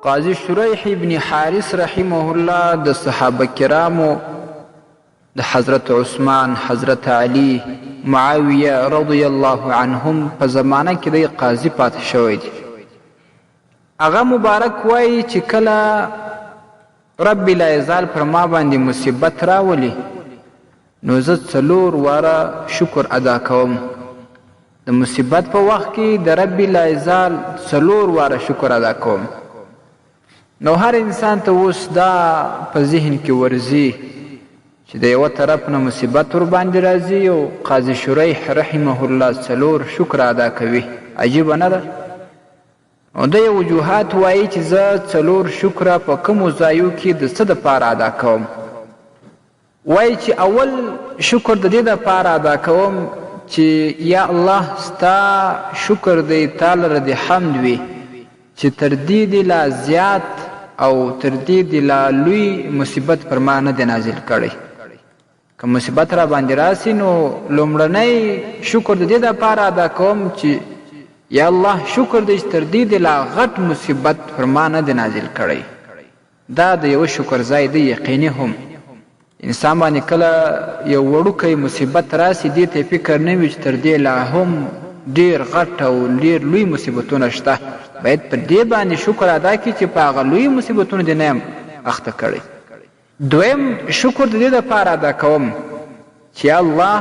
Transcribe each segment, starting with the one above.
قاضي شریح ابن حارث رحمه الله د صحابه کرامو د حضرت عثمان، حضرت علی، معاویه رضی الله عنهم په زمانه کې د قاضي پاتې شوی دی. هغه مبارک وایي چې کله رب لا یزال پر ما باندې مصیبت راولي نو زه 4 واره شکر ادا کوم. د مصیبت په وخت کې د رب لا یزال 4 واره شکر ادا کوم. نو هر انسان ته اوس دا په ذهن کې ورځي چې د یوه طرف نه مصیبت ور باندې راځي او قاضي شریح رحمه الله 4 شکر ادا کوي. عجیبه نه ده؟ نو د یو وجوهات وایي چې زه 4 شکره په کومو ځایو کې د څه دپاره ادا کوم. وایي چې اول شکر د دې دپاره ادا کوم چې یا الله ستا شکر دی، تا لره د حمد وي چې تر دې دې لا زیات او تر دې دې لا لوی مصیبت پر ما نه دی نازل کړی. که مصیبت را باندې راسي نو لومړنی شکر د دې دپاره ادا کوم چې یا الله شکر دی چې تر دې دې لا غټ مصیبت پر ما نه دی نازل کړی. دا د یوه شکر ځای دی یقیني هم. انسان باندې کله یو وړوکی مصیبت راسي دې ته فکر نه وي چې تر دې لا هم ډېر غټ او ډېر لوی مصیبتونه شته. باید په دې باندې شکر ادا کړي چې په هغه لوی مصیبتونو دې نه یم اخته کړی. دویم شکر د دې دپاره ادا کوم چې الله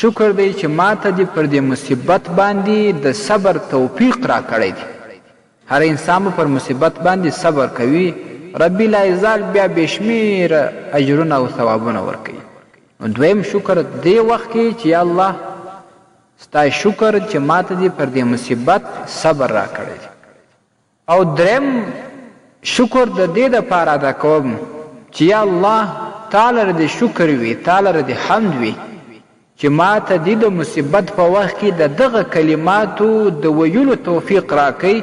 شکر دی چې ما ته دې پر دې مصیبت باندې د صبر توفیق را کړی دی. هر انسان به پر مصیبت باندې صبر کوي، ربي لا یزال بیا بېشمېره اجرونه او ثوابونه ورکوي. نو دویم شکر دې وخت کې چې یا الله ستا شکر چې ما ته دې پر دې مصیبت صبر را کړی دی. او دریم شکر د دې دپاره ادا کوم چې یا الله تا لره دې شکر وي، تا لره دې حمد وي چې ما ته دې د مصیبت په وخت کې د دغه کلماتو د ویلو توفیق راکوي،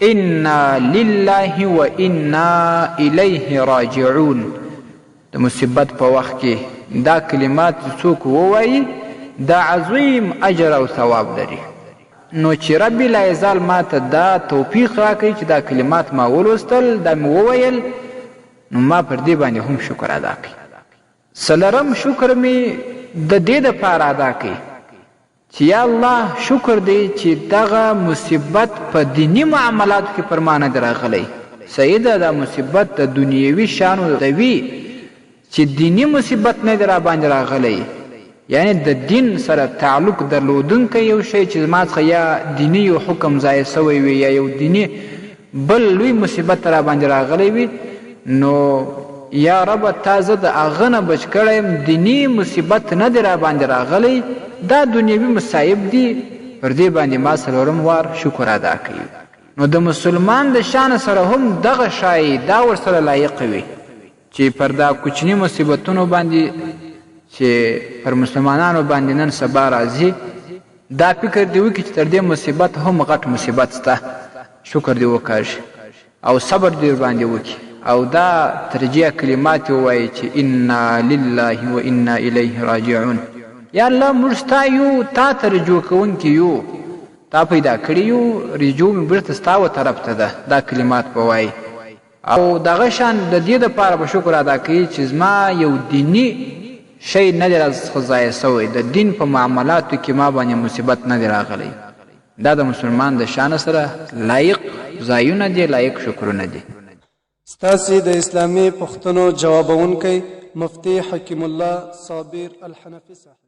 انا لله و انا الیه راجعون. د مصیبت په وخت کې دا کلمات څوک ووایي دا عظیم اجر او ثواب لري. نو چې رب لا یزال ما ته دا توفیق راکوي چې دا کلمات ما ولوستل، دا مې وویل، نو ما پر دې باندې هم شکر ادا کوي. څلورم شکر مې د دې دپاره ادا کوي چې یا الله شکر دی چې دغه مصیبت په دینی معاملاتو کې پر ما نه دی راغلی. صحیح ده دا مصیبت د دنیوي شانو د وي چې دینی مصیبت نه دی را باندې راغلی، یعنی د دین سره تعلق درلودونکی یو شی چې زما څخه یا دیني یو حکم ضایع سوی وي یا یو دیني بل لوی مصیبت را باندې راغلی وي، نو یا رب تا زه د هغه نه بچ کړی یم، دیني مصیبت نه دی را باندې راغلی، دا دنیوي مصایب دي، پر دې باندې ما 4 وار شکر ادا کوي. نو د مسلمان د شان سره هم دغه شای دا ورسره لایق وي چې پر دا کوچني مصیبتونو باندې چې پر مسلمانانو باندې نن سبا راځي دا فکر دی وکړي چې تر دې مصیبت هم غټ مصیبت سته، شکر دی وکاږي او صبر دی باندې وکړي او دا ترجیح کلمات ووایي چې انا لله و انا الیه راجعون. یا الله موږ ستا یو، تا ته رجوع کوونکي یو، تا پیدا کړي یو، رجوع مې بیرته ستا و طرف ته ده. دا کلمات به وایي او دغه شان د دې دپاره به شکر ادا کوي چې زما یو دیني شی نه دی راڅخه ضایع سوی، د دین په معاملاتو کې ما باندې مصیبت نه دی راغلی. دا د مسلمان د شان سره لایق ځایونه دي، لایق شکرونه دي. ستاسې د اسلامي پوښتنو جوابونکی مفتی حکیم الله صابر الحنفي صاحب.